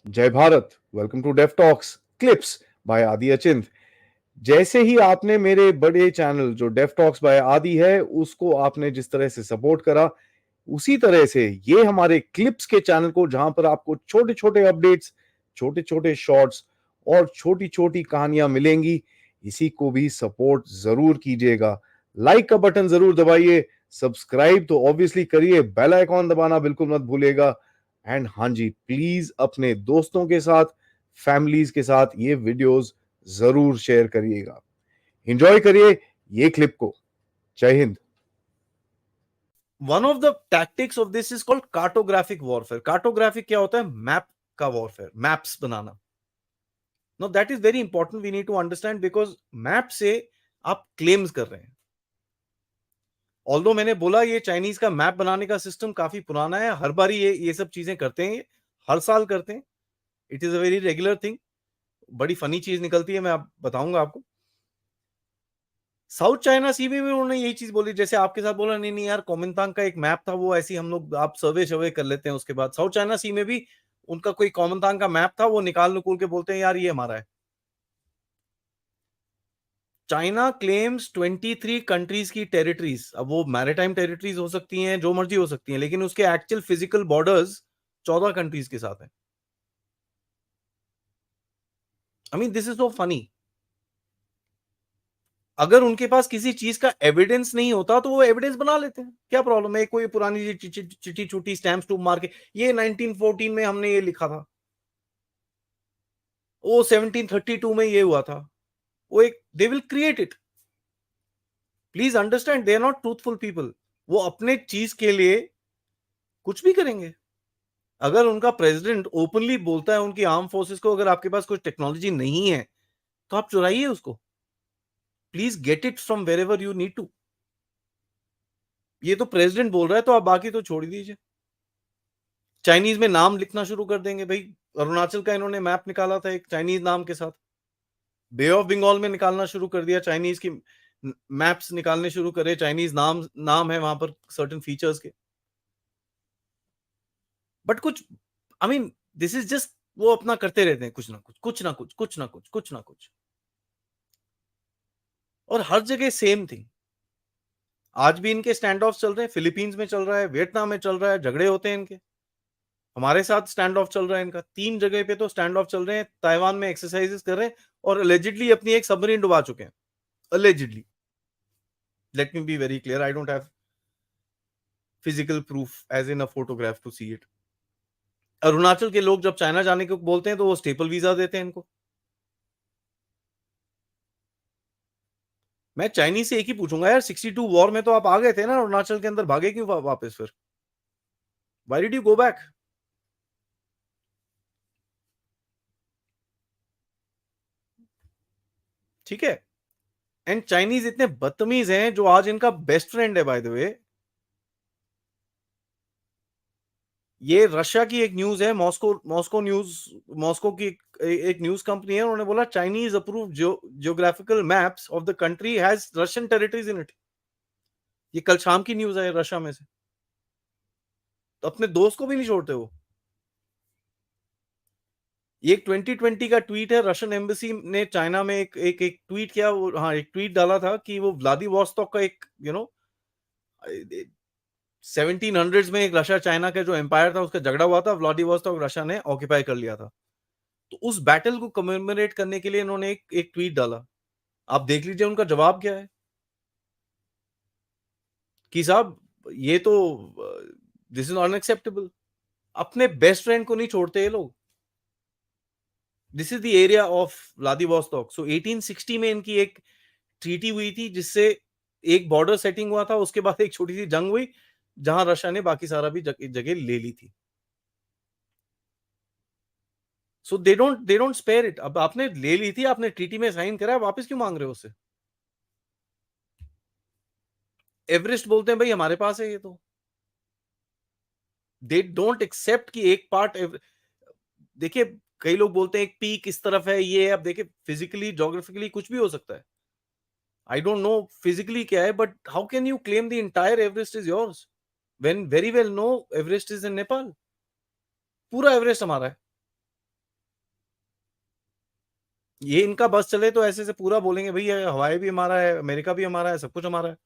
जय Bharat. Welcome to deaf talks clips by Adi Achint. जैसे ही आपने मेरे बड़े चैनल जो डेफ टॉक्स बाय आदि है उसको आपने जिस तरह से सपोर्ट करा, उसी तरह से ये हमारे क्लिप्स के चैनल को, जहां पर आपको छोटे छोटे अपडेट्स, छोटे छोटे शॉर्ट्स और छोटी छोटी कहानियां मिलेंगी, इसी को भी सपोर्ट जरूर कीजिएगा। लाइक का बटन जरूर दबाइए, सब्सक्राइब तो ऑब्वियसली करिए, बेल आइकॉन दबाना बिल्कुल मत भूलिएगा। एंड हाँ जी, प्लीज अपने दोस्तों के साथ, फैमिलीज के साथ ये वीडियोस जरूर शेयर करिएगा। एंजॉय करिए ये क्लिप को। जय Hind. One of the tactics of this is called cartographic warfare. Cartographic क्या होता है? मैप का वॉरफेयर, मैप्स बनाना। No, that is very important, we need to understand, because map से आप क्लेम्स कर रहे हैं। ऑल्दो मैंने बोला ये चाइनीज का मैप बनाने का सिस्टम काफी पुराना है, हर बार ये सब चीजें करते हैं, हर साल करते हैं। It is a very regular thing. बड़ी फनी चीज निकलती है, मैं आप बताऊंगा आपको। साउथ चाइना सी में भी उन्होंने यही चीज बोली, जैसे आपके साथ बोला नहीं नहीं यार, कोमिंतांग का एक मैप था, वो ऐसी हम लोग आप सर्वे सर्वे कर लेते हैं। उसके बाद साउथ चाइना सी में भी उनका कोई कोमिंतांग का मैप था, वो निकाल निकूल के बोलते हैं यार ये हमारा है। चाइना क्लेम्स 23 कंट्रीज की टेरिटरीज। अब वो मैरिटाइम टेरिटरीज हो सकती हैं, जो मर्जी हो सकती हैं, लेकिन उसके एक्चुअल फिजिकल बॉर्डर्स 14 कंट्रीज के साथ है। I mean this is so funny. अगर उनके पास किसी चीज का एविडेंस नहीं होता तो वो एविडेंस बना लेते हैं, क्या प्रॉब्लम है? कोई पुरानी चिट्ठी छुट्टी स्टैम्प स्टूप मार के ये 1914 में हमने ये लिखा था, वो 1732 में ये हुआ था, वो एक they will create it. Please understand, they are not truthful people. वो अपने चीज के लिए कुछ भी करेंगे। अगर उनका प्रेसिडेंट ओपनली बोलता है उनकी आर्म फोर्सेस को, अगर आपके पास कुछ टेक्नोलॉजी नहीं है तो आप चुराइए उसको। Please get it from wherever you need to. ये तो प्रेसिडेंट बोल रहा है तो आप बाकी तो छोड़ दीजिए। चाइनीज में नाम लिखना शुरू कर देंगे भाई। अरुणाचल का इन्होंने मैप निकाला था एक चाइनीज नाम के साथ। बे ऑफ बंगाल में निकालना शुरू कर दिया, चाइनीज की मैप्स निकालने शुरू करे, चाइनीज नाम नाम है वहां पर सर्टेन फीचर्स के। बट कुछ, I mean this is just, वो अपना करते रहते हैं कुछ ना कुछ, कुछ ना कुछ, कुछ ना कुछ, कुछ ना कुछ। और हर जगह सेम थिंग। आज भी इनके स्टैंड ऑफ चल रहे हैं, फिलीपींस में चल रहा है, वियतनाम में चल रहा है, झगड़े होते हैं इनके। हमारे साथ स्टैंड ऑफ चल रहा है इनका, 3 जगह पे तो स्टैंड ऑफ चल रहे हैं। ताइवान में एक्सरसाइजेस कर रहे हैं और अलेजिडली अपनी एक सबमरीन डुबा चुके हैं। Allegedly, let me be very clear, I don't have physical proof as in a photograph to see it. Arunachal के लोग जब चाइना जाने को बोलते हैं तो वो स्टेपल वीजा देते हैं इनको। मैं चाइनीज से एक ही पूछूंगा यार, 62 वॉर में तो आप आ गए थे ना अरुणाचल के अंदर, भागे क्यों वापस फिर? Why did you go back? ठीक है। एंड चाइनीज इतने बदतमीज हैं, जो आज इनका बेस्ट फ्रेंड है बाय द वे। ये रशिया की एक न्यूज है, मॉस्को मॉस्को न्यूज, मॉस्को की एक न्यूज कंपनी है, उन्होंने बोला Chinese approve geographical maps of the country has Russian territories in it. ये कल शाम की न्यूज है रशिया में से। तो अपने दोस्त को भी नहीं छोड़ते वो। ये 2020 का ट्वीट है, रशियन एम्बेसी ने चाइना में एक ट्वीट किया, हाँ एक ट्वीट डाला था कि वो व्लादिवोस्तोक का एक 1700s में एक रशिया चाइना का जो एम्पायर था उसका झगड़ा हुआ था, व्लादिवोस्तोक रशिया ने ऑक्यूपाई कर लिया था। तो उस बैटल को कमेमोरेट करने के लिए इन्होंने एक ट्वीट डाला। आप देख लीजिए उनका जवाब क्या है कि साहब ये तो दिस इज अनएक्सेप्टेबल। अपने बेस्ट फ्रेंड को नहीं छोड़ते ये लोग। This is the area of Vladivostok. So 1860 में इनकी एक ट्रीटी हुई थी जिससे एक बॉर्डर सेटिंग हुआ था, उसके बाद एक छोटी सी जंग हुई जहां रशिया ने बाकी सारा भी जगह ले ली थी। सो दे डोंट स्पेयर इट। अब आपने ले ली थी, आपने ट्रीटी में साइन करा, वापस क्यों मांग रहे हो उससे? एवरेस्ट बोलते हैं भाई हमारे पास है ये तो। दे डोंट एक्सेप्ट कि एक पार्ट, देखिए कई लोग बोलते हैं एक पीक इस तरफ है, ये है। अब देखिए फिजिकली जोग्राफिकली कुछ भी हो सकता है। आई डोंट नो फिजिकली क्या है, but how can you claim the entire Everest is yours when very well know Everest is in Nepal? पूरा एवरेस्ट हमारा है। ये इनका बस चले तो ऐसे से पूरा बोलेंगे भैया हवाई भी हमारा है, अमेरिका भी हमारा है, सब कुछ हमारा है।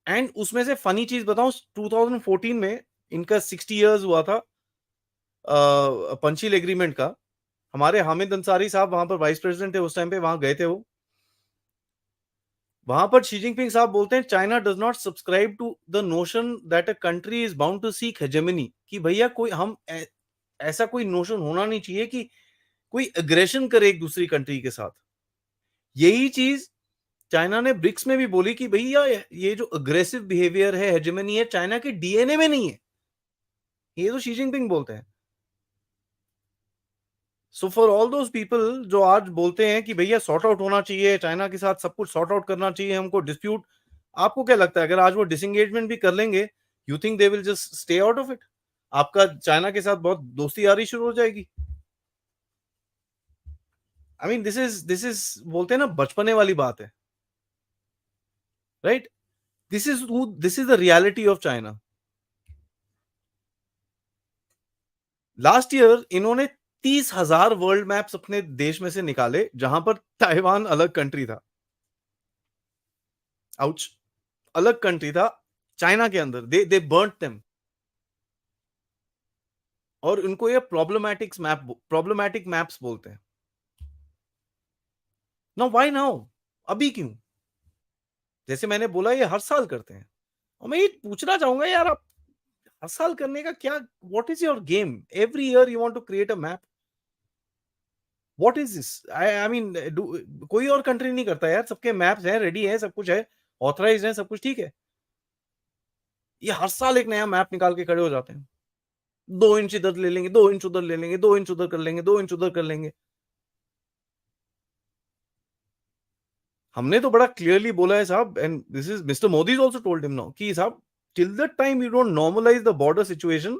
एंड उसमें से फनी चीज बताऊं, 2014 में इनका 60 इयर्स हुआ था पंचील एग्रीमेंट का। हमारे हामिद अंसारी साहब वहां पर वाइस प्रेसिडेंट थे उस टाइम पे, वहां गए थे वो। वहां पर शी जिनपिंग साहब बोलते हैं China does not subscribe to the notion that a country is bound to seek hegemony, कि भैया कोई हम ऐसा कोई नोशन होना नहीं चाहिए कि कोई एग्रेशन करे एक दूसरी कंट्री के साथ। यही चीज चाइना ने ब्रिक्स में भी बोली कि भैया ये जो अग्रेसिव बिहेवियर है, हेजेमनी है, चाइना के डीएनए में नहीं है। ये तो शी जिनपिंग बोलते हैं। So for all those people जो आज बोलते हैं कि भैया सॉर्ट आउट होना चाहिए, चाइना के साथ सब कुछ सॉर्ट आउट करना चाहिए हमको, डिस्प्यूट, आपको क्या लगता है अगर आज वो डिसंगेजमेंट भी कर लेंगे, you think they will just stay out of it? आपका चाइना के साथ बहुत दोस्ती यारी शुरू हो जाएगी? आई मीन दिस इज बोलते हैं ना बचपने वाली बात है, right? This is the reality of China. Last year इन्होंने 30,000 वर्ल्ड मैप्स अपने देश में से निकाले जहां पर ताइवान अलग कंट्री था। आउच, अलग कंट्री था चाइना के अंदर। दे बर्न्ट देम। और उनको ये प्रॉब्लमैटिक मैप्स बोलते हैं। Now why now? अभी क्यों? जैसे मैंने बोला ये हर साल करते हैं। और मैं ये पूछना चाहूंगा यार, आप हर साल करने का क्या, what is your game? Every year you want to create a map, what is this? I mean कोई और कंट्री नहीं करता यार, सबके मैप्स हैं, रेडी है, सब कुछ है, ऑथराइज्ड है, सब कुछ ठीक है। ये हर साल एक नया मैप निकाल के खड़े हो जाते हैं। 2 इंच इधर ले लेंगे, 2 इंच उधर ले लेंगे, 2 इंच उधर कर लेंगे, 2 इंच उधर कर लेंगे। हमने तो बड़ा क्लियरली बोला है साहब, and this is Mister Modi is also told him now कि साहब till the time you don't normalise the border situation,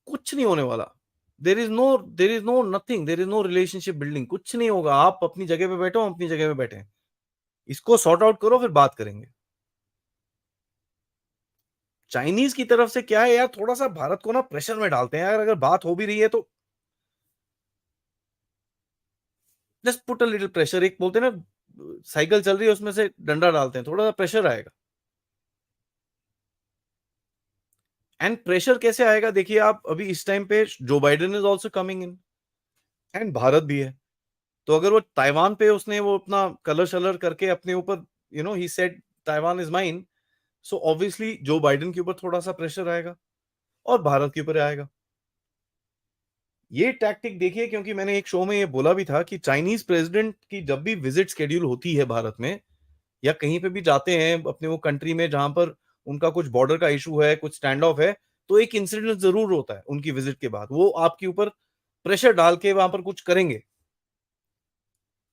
कुछ नहीं होने वाला। There is no nothing, there is no relationship building, कुछ नहीं होगा। आप अपनी जगह पे बैठो, हम अपनी जगह पे बैठे हैं, इसको सॉर्ट आउट करो, फिर बात करेंगे। चाइनीज की तरफ से क्या है यार, थोड़ा सा भारत को ना प्रेशर में डालते हैं यार, अगर बात हो भी रही है तो just put a little pressure. एक बोलते हैं ना साइकिल चल रही है उसमें से डंडा डालते हैं, थोड़ा सा प्रेशर आएगा। एंड प्रेशर कैसे आएगा? देखिए आप अभी इस टाइम पे Joe Biden is also coming in, and Bharat भी है। तो अगर वो ताइवान पे उसने वो अपना कलर शलर करके अपने ऊपर, he said Taiwan is mine, so obviously Joe Biden के ऊपर थोड़ा सा प्रेशर आएगा और भारत के ऊपर आएगा। ये टैक्टिक देखिए, क्योंकि मैंने एक शो में ये बोला भी था कि चाइनीज प्रेसिडेंट की जब भी विजिट शेड्यूल होती है भारत में, या कहीं पे भी जाते हैं अपने वो कंट्री में जहां पर उनका कुछ बॉर्डर का इशू है, कुछ स्टैंड ऑफ है, तो एक इंसिडेंट जरूर होता है उनकी विजिट के बाद, वो आपके ऊपर प्रेशर डाल के वहां पर कुछ करेंगे।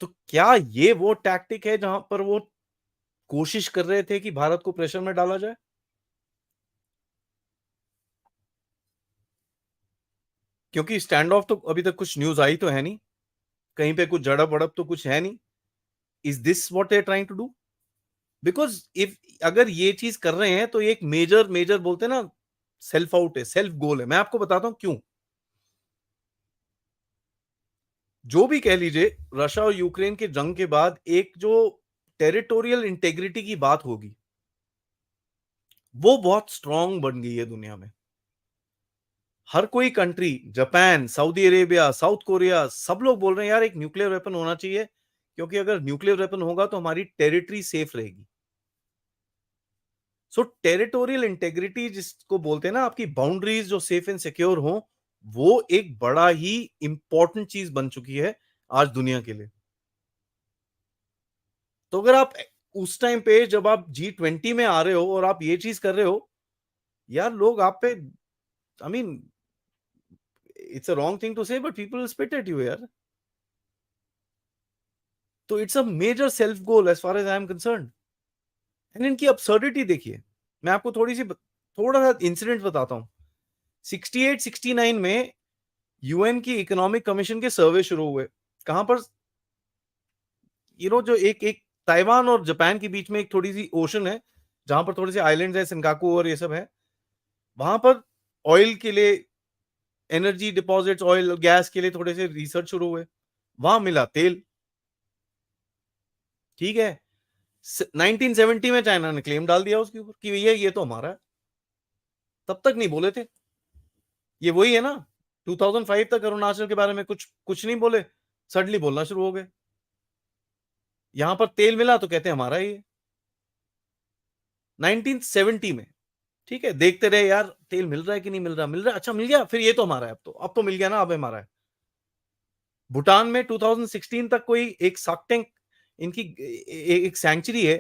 तो क्या ये वो टैक्टिक है जहां पर वो कोशिश कर रहे थे कि भारत को प्रेशर में डाला जाए? क्योंकि स्टैंड ऑफ तो अभी तक कुछ न्यूज आई तो है नहीं, कहीं पे कुछ झड़प वड़प तो कुछ है नहीं। Is this what they are trying to do? Because if अगर ये चीज कर रहे हैं तो ये एक मेजर मेजर बोलते हैं ना सेल्फ आउट है, सेल्फ गोल है। मैं आपको बताता हूं क्यों। जो भी कह लीजिए, रशिया और यूक्रेन के जंग के बाद एक जो टेरिटोरियल इंटेग्रिटी की बात होगी, वो बहुत स्ट्रांग बन गई है दुनिया में। हर कोई country, Japan, Saudi Arabia, south Korea, सब लोग बोल रहे हैं यार एक न्यूक्लियर वेपन होना चाहिए, क्योंकि अगर न्यूक्लियर वेपन होगा तो हमारी टेरिटरी सेफ रहेगी। सो टेरिटोरियल इंटेग्रिटी जिसको बोलते हैं ना, आपकी बाउंड्रीज जो सेफ एंड सिक्योर हो, वो एक बड़ा ही इंपॉर्टेंट चीज बन चुकी है आज दुनिया के लिए। तो अगर आप उस टाइम पे जब आप G20 में आ रहे हो और आप ये चीज कर रहे हो, यार लोग आप पे, I mean it's a wrong thing to say but people will spit at you यार। तो it's a major self goal as far as I am concerned. And इनकी absurdity देखिए, मैं आपको थोड़ा सा इंसिडेंट बताता हूं। 68 69 में यूएन की इकोनॉमिक कमीशन के सर्वे शुरू हुए। कहां पर? जो एक एक ताइवान और जापान के बीच में एक थोड़ी सी ओशन है, जहां पर थोड़े से आइलैंड्स है, सिंगाकू और ये सब है। वहां पर ऑयल के लिए एनर्जी डिपॉजिट्स, ऑयल गैस के लिए थोड़े से रिसर्च शुरू हुए, वहां मिला तेल। ठीक है, 1970 में चाइना ने क्लेम डाल दिया उसके ऊपर कि भैया ये तो हमारा है। तब तक नहीं बोले थे। ये वही है ना, 2005 तक अरुणाचल के बारे में कुछ नहीं बोले, सडनली बोलना शुरू हो गए। यहां पर तेल मिला तो कहते हैं हमारा ही है। 1970 में, ठीक है, देखते रहे यार तेल मिल रहा है कि नहीं मिल रहा, मिल रहा है, अच्छा मिल गया, फिर ये तो हमारा है, अब तो मिल गया ना, अब हमारा है। भूटान में 2016 तक कोई एक साक्टेंग इनकी एक सैंक्चुरी है।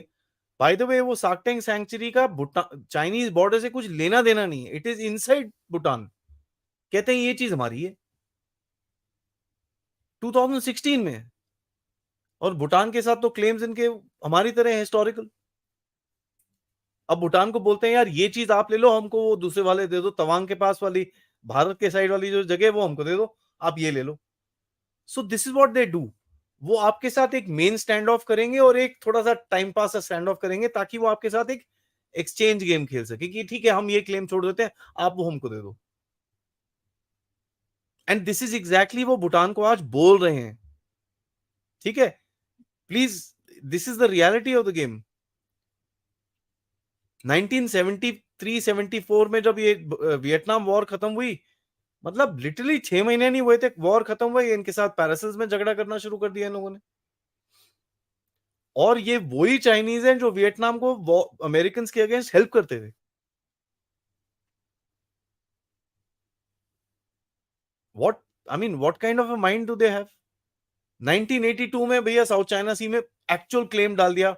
बाय द वे, वो साक्टेंग सैंक्चुरी का भूटान चाइनीज बॉर्डर से कुछ लेना देना नहीं है, इट इज इनसाइड भूटान। कहते हैं ये चीज हमारी है 2016 में। और भूटान के साथ तो क्लेम्स इनके हमारी तरह है, हिस्टोरिकल। अब भूटान को बोलते हैं यार ये चीज आप ले लो, हमको वो दूसरे वाले दे दो, तवांग के पास वाली, भारत के साइड वाली जो जगह है वो हमको दे दो, आप ये ले लो। So this is what they do. वो आपके साथ एक मेन स्टैंड ऑफ करेंगे और एक थोड़ा सा टाइम पास का स्टैंड ऑफ करेंगे, ताकि वो आपके साथ एक एक्सचेंज गेम खेल सके कि ठीक है हम ये क्लेम छोड़ देते हैं, आप वो हमको दे दो। एंड दिस इज एग्जैक्टली वो भूटान को आज बोल रहे हैं। ठीक है, please, this is the reality of the game. 1973-74 में जब ये वियतनाम वॉर खत्म हुई, मतलब लिटरली 6 महीने नहीं हुए थे वॉर खत्म हुए, इनके साथ पैरासिस में झगड़ा करना शुरू कर दिया इन लोगों ने। और ये वही चाइनीज हैं जो वियतनाम को अमेरिकन के अगेंस्ट हेल्प करते थे। What, I mean what kind of a mind do they have. 1982 में भैया साउथ चाइना सी में एक्चुअल क्लेम डाल दिया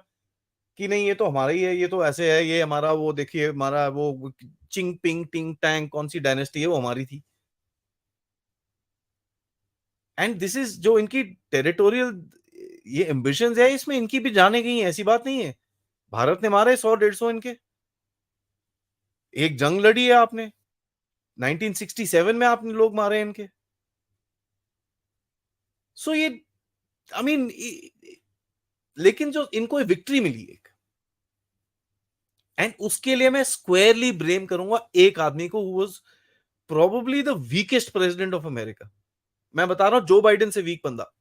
कि नहीं ये तो हमारा ही है, ये तो ऐसे है, ये हमारा, वो देखिए हमारा वो चिंग पिंग टिंग टैंग कौन सी डायनेस्टी है वो हमारी थी। एंड दिस इज जो इनकी टेरिटोरियल ये एम्बिशंस है, इसमें इनकी भी जाने गई है, ऐसी बात नहीं है। भारत ने मारे 100-150 इनके। एक जंग लड़ी है आपने, 1967 में आपने लोग मारे इनके। सो ये, आई मीन, लेकिन जो इनको विक्ट्री मिली एक, एंड उसके लिए मैं स्क्वायरली ब्लेम करूंगा एक आदमी को, who was probably the weakest president of America. मैं बता रहा हूं, जो बाइडेन से वीक बंदा,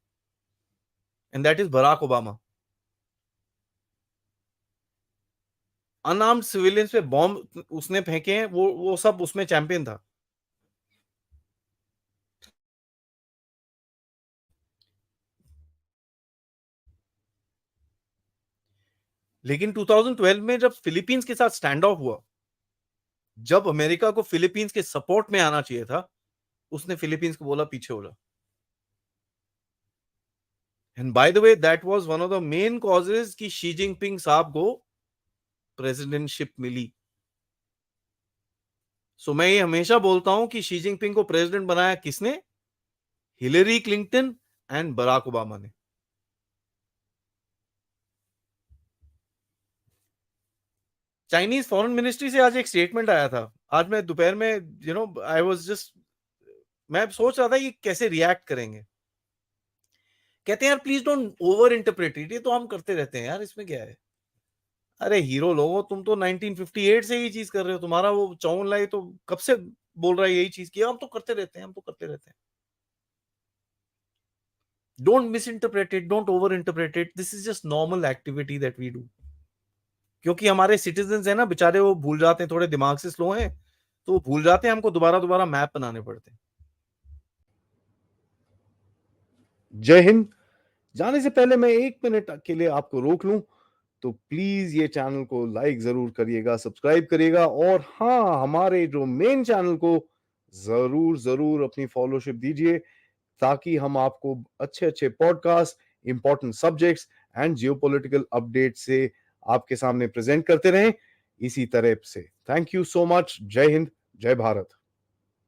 and that is Barack Obama. Unarmed civilians पे बॉम्ब उसने फेंके हैं, वो सब उसमें चैंपियन था। लेकिन 2012 में जब फिलीपींस के साथ स्टैंड ऑफ हुआ, जब अमेरिका को फिलीपींस के सपोर्ट में आना चाहिए था, उसने फिलीपींस को बोला पीछे हो जा। And by the way, that was one of the main causes कि शी जिनपिंग साहब को प्रेसिडेंटशिप मिली। सो मैं ये हमेशा बोलता हूं कि शी जिनपिंग को प्रेसिडेंट बनाया किसने? Hillary Clinton and Barack Obama ने। चाइनीज फॉरेन मिनिस्ट्री से आज एक स्टेटमेंट आया था, आज मैं दोपहर में, आई वाज जस्ट, मैं सोच रहा था ये कैसे रिएक्ट करेंगे। कहते हैं यार please don't over interpret it, ये तो हम करते रहते हैं यार, इसमें क्या है। अरे हीरो लोगो, तुम तो 1958 से ये चीज कर रहे हो, तुम्हारा वो चौन लाई तो कब से बोल रहा है यही चीज की, हम तो करते रहते हैं, हम तो करते रहते हैं। Don't misinterpret it, don't over interpret it, this is just normal activity that we do. क्योंकि हमारे सिटीजन है ना बेचारे, वो भूल जाते हैं, थोड़े दिमाग से स्लो हैं, तो वो भूल जाते हैं, हमको दोबारा दोबारा मैप बनाने पड़ते हैं। जय हिंद। जाने से पहले मैं 1 मिनट के लिए आपको रोक लूं, तो प्लीज ये चैनल को लाइक जरूर करिएगा, सब्सक्राइब करिएगा, और हाँ, हमारे जो मेन चैनल को जरूर जरूर अपनी फॉलोशिप दीजिए, ताकि हम आपको अच्छे अच्छे podcast, important subjects and geopolitical update से आपके सामने प्रेजेंट करते रहें इसी तरह से। Thank you so much. जय हिंद, जय भारत।